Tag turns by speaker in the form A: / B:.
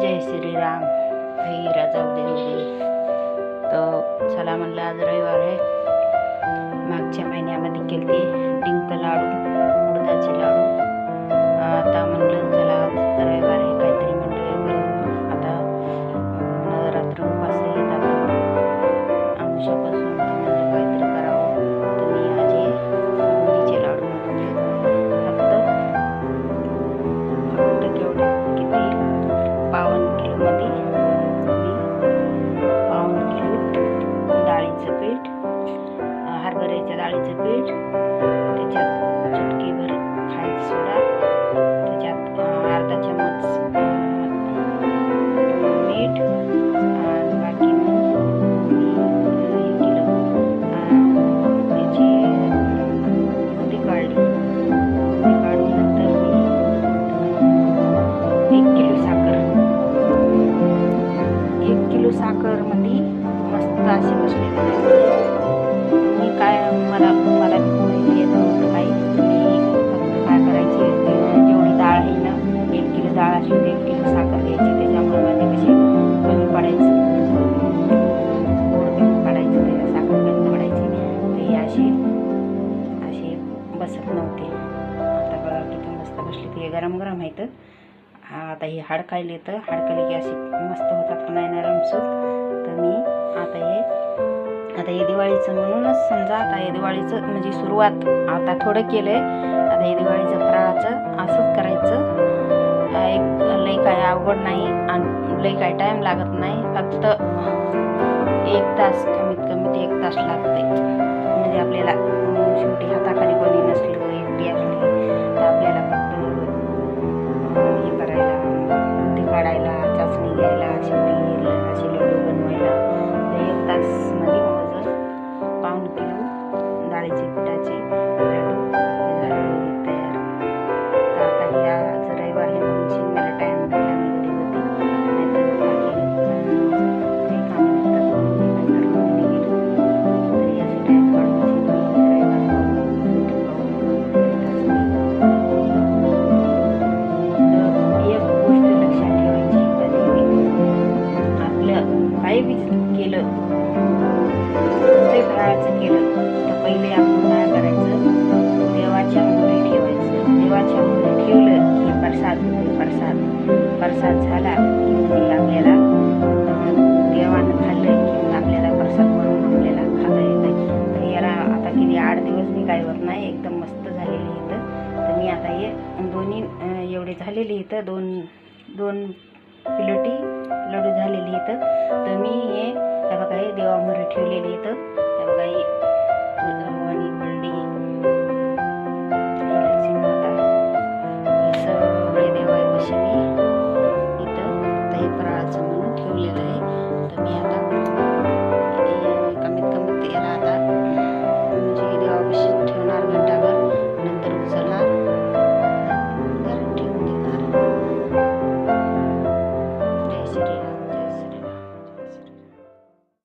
A: जय श्रीराम. आई जाऊ दे. तर चला म्हणलं आज रविवार आहे. मागच्या महिन्यामध्ये केलते डिंक लाडू, उडदाचे लाडू. आता म्हणलं चला आज रविवार आहे काहीतरी म्हणलं आता नवरात्र उपास येतात आमच्यापासून म्हणलं काहीतरी करावं. तर मी आज बुंदीचे लाडू बनवले. फक्त केवढे किती पावन किलोमध्ये पाऊण किलो डाळीचं पीठ, हरभऱ्याच्या डाळीचं पीठ, त्याच्यात चुटकीभर खायचा सोडा, त्याच्यात अर्धा चमच मीठ आणि बाकी मग मी 1 किलो याची बुंदी काढली. बुंदी काढून नंतर मी 1 किलो साखर 1 किलो साखरमध्ये मस्त असे बसलेले नाही. मी काय मला माहिती येत नव्हतं काही. मी फक्त काय करायचे, जेवढी डाळ आहे ना 1 किलो डाळ असली तर 1 किलो साखर घ्यायची. त्याच्यामुळे माझे कसे कमी पडायचं, गोड कमी पडायचं, त्याच्या साखर कमी पडायची. तर हे असे बसत नव्हते. आता बघा किती मस्त बसले. ते गरम गरम आहेत. आता हे हाडकायले तर हाडकायले की अशी मस्त होतात का नाही नरमसूत. तर मी आता हे दिवाळीचं म्हणूनच समजा आता हे दिवाळीचं म्हणजे सुरुवात आता थोडं केलं आहे. आता हे दिवाळीचं फराळाचं असंच करायचं. एक लई काय अवघड नाही आणि लई काय टाईम लागत नाही. फक्त 1 तास कमीत कमी 1 तास लागते. म्हणजे आपल्याला शेवटी हाताखाली कोणी नसलं, एकटी असली तर आपल्याला फक्त हे करायला, बुंदी काढायला, चाचणी घ्यायला, शेवटी असे लड्डू बनवायला. तर 1 तासमध्ये माझं पाऊण किलो डाळीचे पिठाचे लाडू झाले तयार. तर आता हे आज रविवार आहे म्हणून मला टाईम भेटला, मी घरी होते. नाहीतर बाकी काही कामं नंतर गेलो तरी असे टाईम काढून रविवार एक गोष्ट लक्षात ठेवायची, कधी आपलं काही बी केलं ते फराळाचं केलं तर पहिले आपण काय करायचं, देवाच्या मोहरी ठेवायचं. देवाच्या मोहरी ठेवलं की प्रसाद होते. प्रसाद झाला की म्हणजे आपल्याला देवानं खाल्लं की आपल्याला प्रसाद म्हणून आपल्याला खाता येतं. तर याला आता किती 8 दिवस मी काय होत नाही, एकदम मस्त झालेली इथं. तर मी आता हे दोन्ही एवढे झालेले इथं 2 किलोटी लाडू झालेली इथं. तर मी हे बघा हे देवामोहरी ठेवलेली इथं. हे बघा